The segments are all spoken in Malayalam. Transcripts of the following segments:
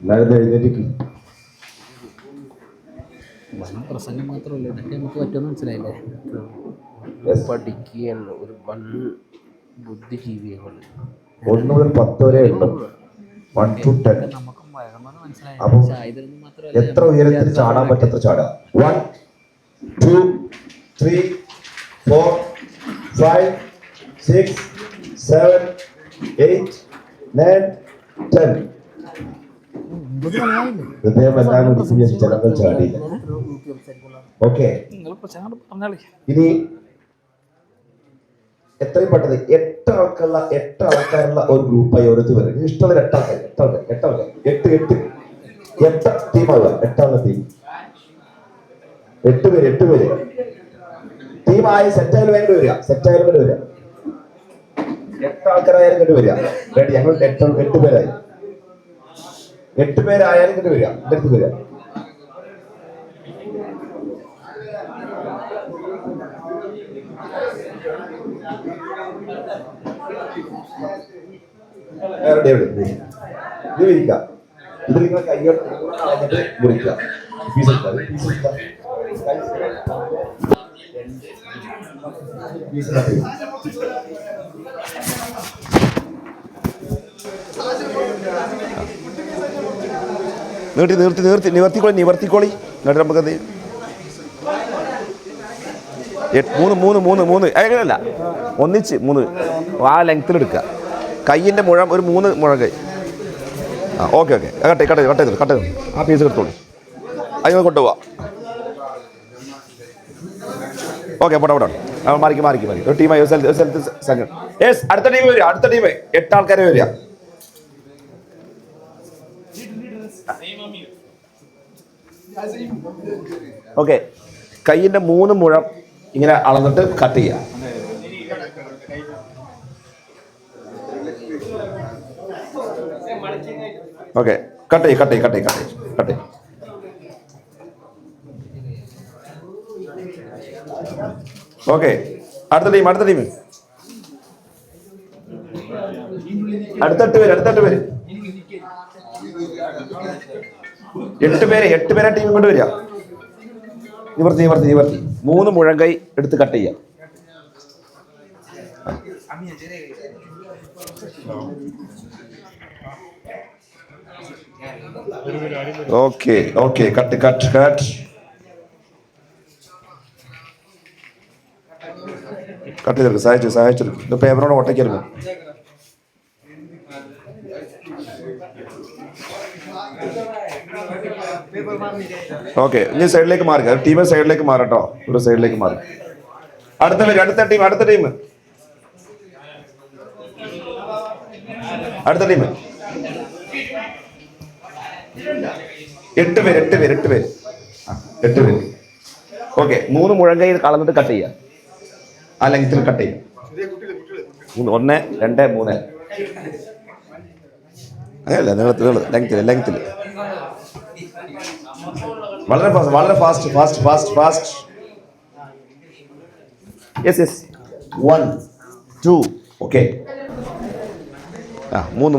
എല്ലാവരും എഴുന്നേറ്റ് പ്രസംഗം മാത്രമല്ല ഇതൊക്കെ നമുക്ക് പറ്റുമെന്ന് മനസ്സിലായില്ലേ. പഠിക്കുകയും ഒരു ബുദ്ധിജീവികൾ 1 മുതൽ 10 വരെ ഉണ്ട്. 1 to 10. നമുക്ക് വഴങ്ങുമെന്ന് മനസ്സിലായി. അപ്പം എത്ര ഉയരത്തിൽ ചാടാൻ പറ്റത്ര ചാടാം. 1, 2, 3, 4, 5, 6, 7, 8, 9, 10. ഹൃദയം എല്ലാം ജനങ്ങൾ ചാടിയില്ല. ഓക്കെ, ഇനി എത്രയും പെട്ടെന്ന് 8 ആൾക്കാരുള്ള ഒരു ഗ്രൂപ്പായി ഓരോരുത്തർ വരും. ഇഷ്ടമുള്ള 8 ആൾക്കാർ 8 ടീമാവുക. 8 ടീം 8 പേര് ടീമായി സെറ്റായാലും വേണ്ടി വരിക. 8 ആൾക്കാരായാലും കണ്ടു വരിക. റെഡി, ഞങ്ങൾ 8 പേരായി. 8 പേരായാലും കണ്ടു വരിക. എൻ്റെ അടുത്ത് വരിക. എവിടെ ഇത് വിരിക്കുക. ഇത് നിങ്ങൾ കൈയോട്ട് മുറിക്കുക. നിവർത്തിക്കോളി. എന്നിട്ട് നമുക്കത് 3 അങ്ങനെയല്ല, ഒന്നിച്ച് 3 ആ ലെങ്ത്തിലെടുക്കുക. കയ്യിൻ്റെ മുഴം ഒരു 3 മുഴം കൈ. ഓക്കെ കട്ട് ചെയ്തു ആ പീസ് എടുത്തോളൂ. അതിന് കൊണ്ടുപോവാം. ഓക്കെ, പോട്ടെ. മാറിക്ക് ഒരു ടീമായി ഒരു സ്ഥലത്ത് സെക്കൻഡ്. യെസ്, അടുത്ത ടീം 8 ആൾക്കാരെ വരിക. ഓക്കെ, കയ്യിൻ്റെ 3 മുഴം ഇങ്ങനെ അളന്നിട്ട് കട്ട് ചെയ്യുക. ഓക്കെ, കട്ട് ചെയ്യും. ഓക്കെ, അടുത്ത ടീം അടുത്ത 8 പേര് 8 പേരെ ടീം കൊണ്ട് വരിക. നിവർത്തി 3 മുഴം കൈ എടുത്ത് കട്ട് ചെയ്യാം. ഓക്കെ കട്ട് ചെയ്തെടുക്കും. സഹായിച്ചെടുക്കും. ഇത് പേപ്പറോടെ ഒട്ടയ്ക്കായിരുന്നു. ഓക്കെ, ഇനി സൈഡിലേക്ക് മാറുക. ടീം സൈഡിലേക്ക് മാറട്ടോ. ഒരു സൈഡിലേക്ക് മാറി. അടുത്ത ടീം 8 പേര്. ഓക്കെ, 3 മുഴങ്കൈ കളന്നിട്ട് കട്ട് ചെയ്യാം. ആ ലെങ്ത്തിൽ കട്ട് ചെയ്യാം. 1, 2, 3 അങ്ങനെയല്ല, ലെങ്ത്തിൽ വളരെ fast. Yes 1, 2. Okay, 3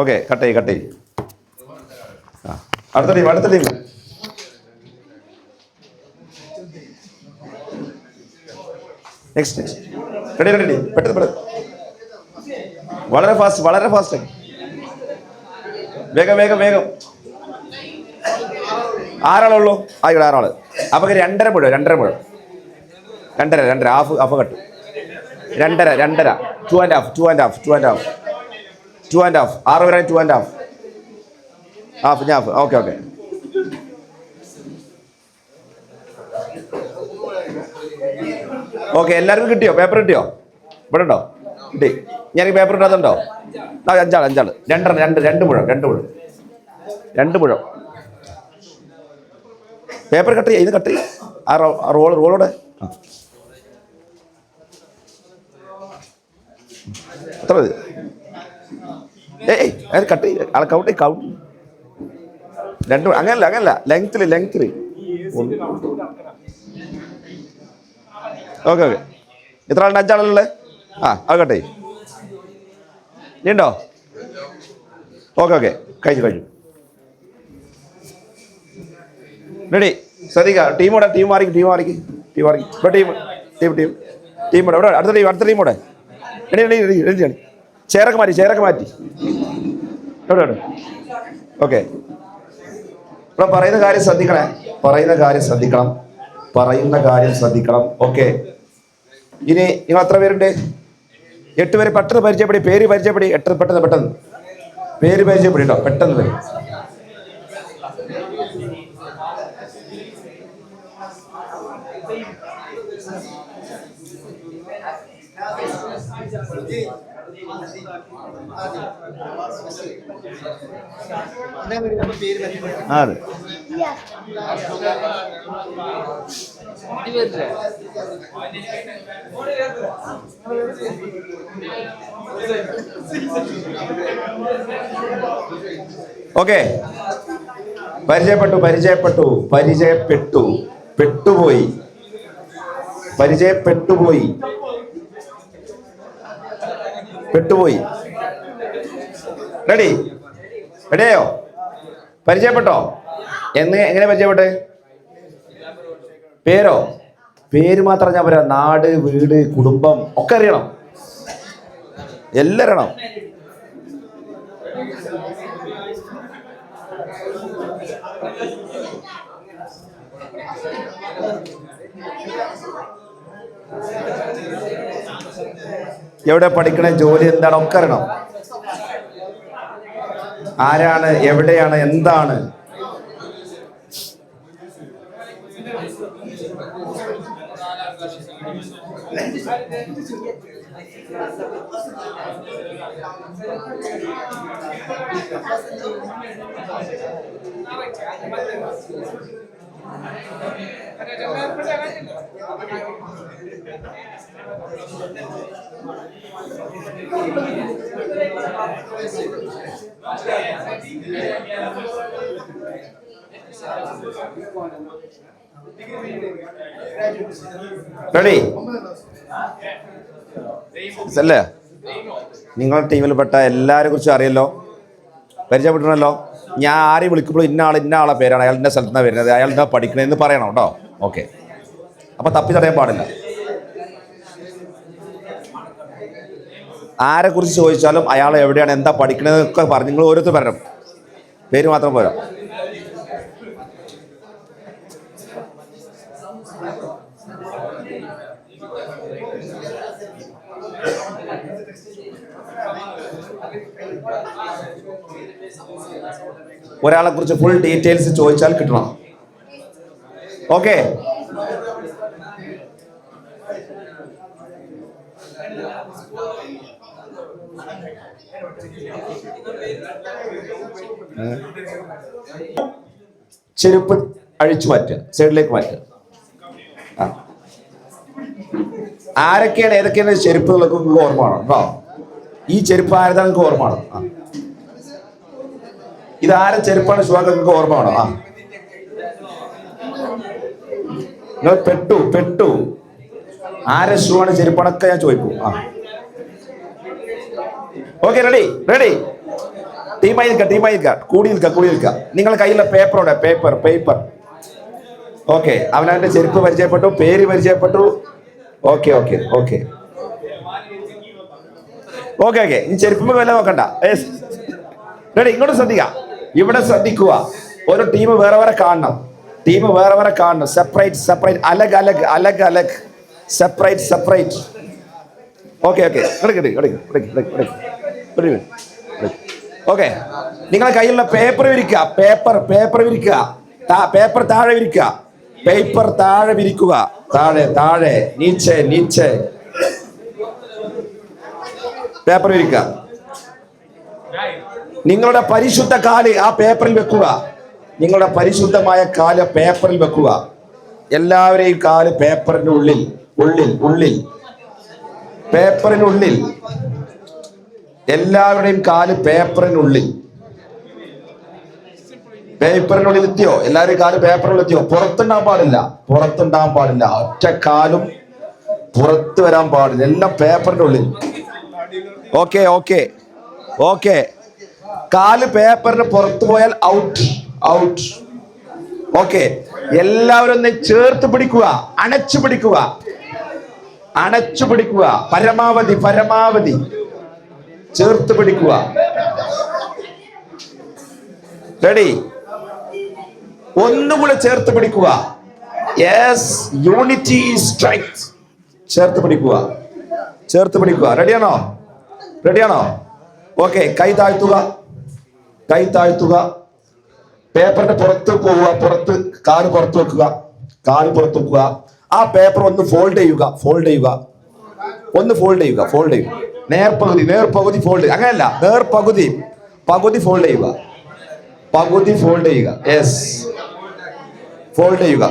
okay, cut ചെയ്യും. അടുത്ത ടീം നെക്സ്റ്റ് റെഡി. പെട്ടെന്ന് വളരെ ഫാസ്റ്റ്. വേഗം. ആരാളുള്ളൂ? ഇവിടെ 6 ആള്. അപ്പൊ 2.5 മുഴം 2.5 ഹാഫ് കട്ട്. 2.5 2 and half 6 വരെ 2 and half ഹാഫ്. ഓക്കെ എല്ലാവർക്കും കിട്ടിയോ? പേപ്പർ കിട്ടിയോ? ഇവിടെ ഉണ്ടോ? കിട്ടി. ഞാൻ പേപ്പർ ഇടാതുണ്ടോ? 5 ആള് 2 മുഴം പേപ്പർ കട്ട് ചെയ്യ. ഇത് കട്ട് ചെയ്യ. ആ റോളോടെ എത്ര മതി? കട്ട് ചെയ്യ. ആളെ കൗണ്ട് 2 അങ്ങനല്ല ലെങ്ത്തിൽ. ഓക്കെ എത്ര ആളുണ്ട്? 5 ആളുള്ളത്. അത് കട്ടെ. ഉണ്ടോ? ഓക്കെ ഓക്കെ, കഴിഞ്ഞു. റെഡി? ശ്രദ്ധിക്കുക, ടീം മാറിക്ക്. ഇവിടെ ടീം ഇവിടെ അടുത്ത ടീം ഇവിടെ. റെഡി. ചെയറൊക്കെ മാറ്റി. എവിടെ? ഓക്കെ. ഇവിടെ പറയുന്ന കാര്യം ശ്രദ്ധിക്കണം. ഓക്കെ. ഇനി നിങ്ങൾ എത്ര പേരുണ്ട്? 8 പേര്. പെട്ടെന്ന് പരിചയപ്പെടി, പേര് പരിചയപ്പെടി. പെട്ടെന്ന് പേര് പരിചയപ്പെടി കേട്ടോ, പെട്ടെന്ന് വരും. അതെ. ഓക്കെ. പെട്ടുപോയി. റെഡിയായോ? പരിചയപ്പെട്ടോ? എങ്ങനെ പരിചയപ്പെട്ടെ? പേര് മാത്രം ഞാൻ പറയാം. നാട്, വീട്, കുടുംബം ഒക്കെ അറിയണം, എല്ലാം അറിയണം. എവിടെ പഠിക്കണ, ജോലി എന്താണ് ഒക്കെ അറിയണം. ആരാണ്, എവിടെയാണ്, എന്താണ്. റെഡി അല്ലേ? നിങ്ങൾ ടീമിൽപ്പെട്ട എല്ലാവരെ കുറിച്ചും അറിയല്ലോ, പരിചയപ്പെട്ടിട്ടുണ്ടല്ലോ. ഞാൻ ആരെയും വിളിക്കുമ്പോൾ ഇന്ന ആളെ പേരാണ്, അയാൾ ഇന്ന സ്ഥലത്ത് നിന്നാണ് വരുന്നത്, അയാൾ എന്താ പഠിക്കണതെന്ന് പറയണം കേട്ടോ. ഓക്കെ. അപ്പം തപ്പി തടയാൻ പാടില്ല. ആരെക്കുറിച്ച് ചോദിച്ചാലും അയാൾ എവിടെയാണ്, എന്താ പഠിക്കണതെന്നൊക്കെ പറഞ്ഞു നിങ്ങൾ ഓരോരുത്തർ പറയണം, പേര് മാത്രം പോരാ. ഒരാളെ കുറിച്ച് ഫുൾ ഡീറ്റെയിൽസ് ചോദിച്ചാൽ കിട്ടണം. ഓക്കെ. ചെരുപ്പ് അഴിച്ചു മാറ്റുക, സൈഡിലേക്ക് മാറ്റുക. ആരൊക്കെയാണ് ഏതൊക്കെയാണ് ചെരുപ്പ് നിങ്ങൾക്ക് ഓർമ്മയാണ് കേട്ടോ. ഈ ചെരുപ്പ് ആരതാ നിങ്ങൾക്ക് ഓർമ്മയാണ്? ഇതാരെ ചെരുപ്പാണ്, ഷൂ നിങ്ങൾക്ക് ഓർമ്മയാണോ? നിങ്ങൾ പെട്ടു. ആരെ ഷൂ ആണ്, ചെരുപ്പാണൊക്കെ ഞാൻ ചോദിക്കും. ഓക്കെ. റെഡി. ടീമായി നിൽക്കുക, കൂടി നിൽക്കുക. നിങ്ങളുടെ കയ്യിലുള്ള പേപ്പർ. ഓക്കെ. അവനവന്റെ ചെരുപ്പ് പരിചയപ്പെട്ടു, പേര് പരിചയപ്പെട്ടു. ഓക്കെ. ഇനി ചെരുപ്പ് വില നോക്കണ്ട. റെഡി? ഇങ്ങോട്ട് ശ്രദ്ധിക്കുക, ഇവിടെ ശ്രദ്ധിക്കുക. ഒരു ടീം വേറെ കാണണം. സെപ്പറേറ്റ്, അലഗ്, സെപ്പറേറ്റ്. ഓക്കെ. ഓക്കെ. നിങ്ങളെ കയ്യിലുള്ള പേപ്പർ വിരിക്കുക. പേപ്പർ താഴെ വിരിക്കുക. താഴെ നീച്ചെ പേപ്പർ വിരിക്കുക. നിങ്ങളുടെ പരിശുദ്ധ കാല് ആ പേപ്പറിൽ വെക്കുക. നിങ്ങളുടെ പരിശുദ്ധമായ കാല് പേപ്പറിൽ വെക്കുക. എല്ലാവരെയും കാല് പേപ്പറിന്റെ ഉള്ളിൽ. എല്ലാവരുടെയും കാല് പേപ്പറിനുള്ളിൽ എത്തിയോ? എല്ലാവരും കാല് പേപ്പറിൽ എത്തിയോ? പുറത്തുണ്ടാകാൻ പാടില്ല. ഒറ്റ കാലും പുറത്ത് വരാൻ പാടില്ല. എല്ലാം പേപ്പറിന്റെ ഉള്ളിൽ. ഓക്കെ. കാല് പേപ്പറിന് പുറത്തു പോയാൽ ഔട്ട്, ഔട്ട്. ഓക്കെ, എല്ലാവരും ഒന്ന് ചേർത്ത് പിടിക്കുക, അണച്ചു പിടിക്കുക, അണച്ചു പിടിക്കുക, പരമാവധി പരമാവധി ചേർത്ത് പിടിക്കുക. റെഡി? ഒന്നുകൂടെ ചേർത്ത് പിടിക്കുക. Yes, unity strength. ചേർത്ത് പിടിക്കുക, ചേർത്ത് പിടിക്കുക. റെഡിയാണോ? റെഡിയാണോ? ഓക്കെ, കൈ താഴ്ത്തുക, കൈ താഴ്ത്തുക. പേപ്പറിന്റെ പുറത്ത് പോവുക, പുറത്ത്, കാല് പുറത്ത് വെക്കുക, കാല് പുറത്ത് വെക്കുക. ആ പേപ്പർ ഒന്ന് ഫോൾഡ് ചെയ്യുക, ഫോൾഡ് ചെയ്യുക, ഒന്ന് ഫോൾഡ് ചെയ്യുക, ഫോൾഡ് ചെയ്യുക. നേർപകുതി, നേർപകുതി ഫോൾഡ്. അങ്ങനെയല്ല, നേർപകുതി, പകുതി ഫോൾഡ് ചെയ്യുക, പകുതി ഫോൾഡ് ചെയ്യുക. യെസ്, ഫോൾഡ് ചെയ്യുക,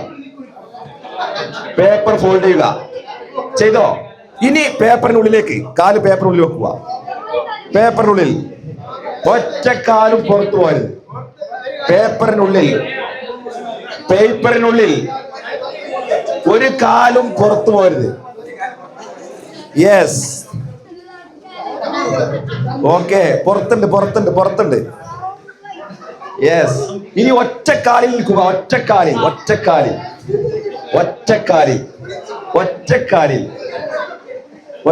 പേപ്പർ ഫോൾഡ് ചെയ്യുക. ചെയ്തോ? ഇനി പേപ്പറിനുള്ളിലേക്ക് കാല് പേപ്പറിനുള്ളിൽ വെക്കുക. പേപ്പറിനുള്ളിൽ ഒറ്റക്കാലും പുറത്തു പോയത്. പേപ്പറിനുള്ളിൽ, പേപ്പറിനുള്ളിൽ ഒരു കാലും പുറത്തു പോരുത്. Yes, okay. പുറത്തുണ്ട്, പുറത്തുണ്ട്, പുറത്തുണ്ട്. യെസ്. ഇനി ഒറ്റക്കാലിൽ നിൽക്കുക, ഒറ്റക്കാലിൽ, ഒറ്റക്കാലിൽ, ഒറ്റക്കാലിൽ, ഒറ്റക്കാലിൽ,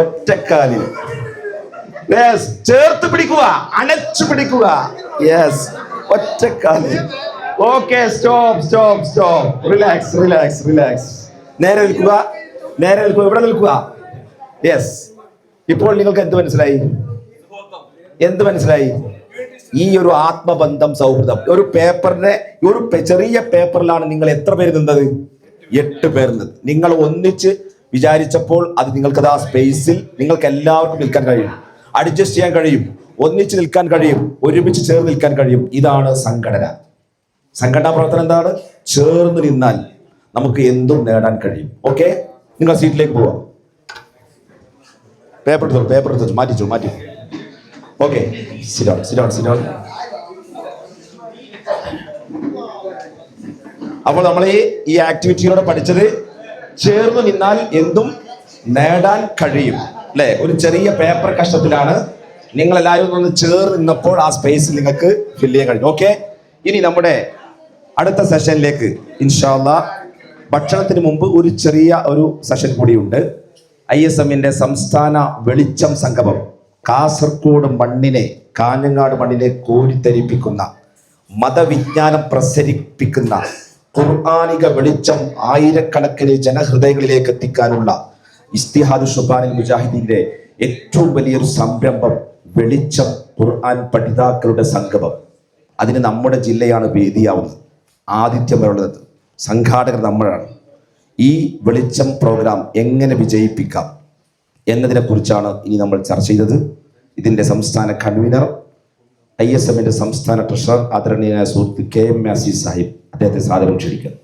ഒറ്റക്കാലിൽ. യെസ്, ചേർത്ത് പിടിക്കുക, അണച്ചു പിടിക്കുക. യെസ്, ഒറ്റക്കാലിൽ. Okay, stop, stop, stop. Relax, relax, relax. നേരെ നിൽക്കുക, നേരെ നിൽക്കുക, ഇവിടെ നിൽക്കുക. യെസ്. ഇപ്പോൾ നിങ്ങൾക്ക് എന്ത് മനസ്സിലായി? എന്ത് മനസ്സിലായി? ഈ ഒരു ആത്മബന്ധം, സൗഹൃദം. ഒരു പേപ്പറിന്റെ, ഒരു ചെറിയ പേപ്പറിലാണ് നിങ്ങൾ എത്ര പേര് നിന്നത്? 8 പേർ നിന്നത്. നിങ്ങൾ ഒന്നിച്ച് വിചാരിച്ചപ്പോൾ അത് നിങ്ങൾക്കത് ആ സ്പേസിൽ നിങ്ങൾക്ക് എല്ലാവർക്കും നിൽക്കാൻ കഴിയും, അഡ്ജസ്റ്റ് ചെയ്യാൻ കഴിയും, ഒന്നിച്ച് നിൽക്കാൻ കഴിയും, ഒരുമിച്ച് ചേർന്ന് നിൽക്കാൻ കഴിയും. ഇതാണ് സംഘടന. സംഘടനാ പ്രവർത്തനം എന്താണ്? ചേർന്ന് നിന്നാൽ നമുക്ക് എന്തും നേടാൻ കഴിയും. ഓക്കെ, നിങ്ങൾ സീറ്റിലേക്ക് പോവാം. പേപ്പർ എടുത്തു, പേപ്പർ എടുത്തു, മാറ്റിച്ചു, മാറ്റി. ഓക്കെ, സിഡോൺ, സിഡോൺ, സിഡോൺ. അപ്പോൾ നമ്മൾ ഈ ആക്ടിവിറ്റിയിലൂടെ പഠിച്ചത് ചേർന്ന് നിന്നാൽ എന്തും നേടാൻ കഴിയും, അല്ലെ? ഒരു ചെറിയ പേപ്പർ കഷ്ണത്തിലാണ് നിങ്ങൾ എല്ലാവരും ഒന്ന് ചേർന്ന് നിന്നപ്പോൾ ആ സ്പേസിൽ നിങ്ങൾക്ക് ഫില്ല് ചെയ്യാൻ കഴിയും. ഓക്കെ, ഇനി നമ്മുടെ അടുത്ത സെഷനിലേക്ക് ഇൻഷാ അല്ലാഹ്. ഭക്ഷണത്തിന് മുമ്പ് ഒരു ചെറിയ ഒരു സെഷൻ കൂടിയുണ്ട്. ISMന്റെ സംസ്ഥാന വെളിച്ചം സംഗമം കാസർഗോഡ് മണ്ണിനെ, കാഞ്ഞങ്ങാട് മണ്ണിനെ കോരിത്തരിപ്പിക്കുന്ന, മതവിജ്ഞാനം പ്രസരിപ്പിക്കുന്ന ഖുർആനിക വെളിച്ചം ആയിരക്കണക്കിന് ജനഹൃദയങ്ങളിലേക്ക് എത്തിക്കാനുള്ള ഇസ്തിഹാദ് ഷുബാനിൽ മുജാഹിദീന്റെ ഏറ്റവും വലിയൊരു സംരംഭം വെളിച്ചം ഖുർആൻ പഠിതാക്കളുടെ സംഗമം. അതിന് നമ്മുടെ ജില്ലയാണ് വേദിയാവുന്നത്, ആതിഥ്യം വരുന്നത്. സംഘാടകർ നമ്മളാണ്. ഈ വെളിച്ചം പ്രോഗ്രാം എങ്ങനെ വിജയിപ്പിക്കാം എന്നതിനെ കുറിച്ചാണ് ഇനി നമ്മൾ ചർച്ച ചെയ്തത്. ഇതിന്റെ സംസ്ഥാന കൺവീനർ, ISMന്റെ സംസ്ഥാന ട്രഷറർ, ആദരണീയനായ സുഹൃത്ത് KM അസീസ് സാഹിബ്, അദ്ദേഹത്തെ സാദരം ക്ഷണിക്കുന്നു.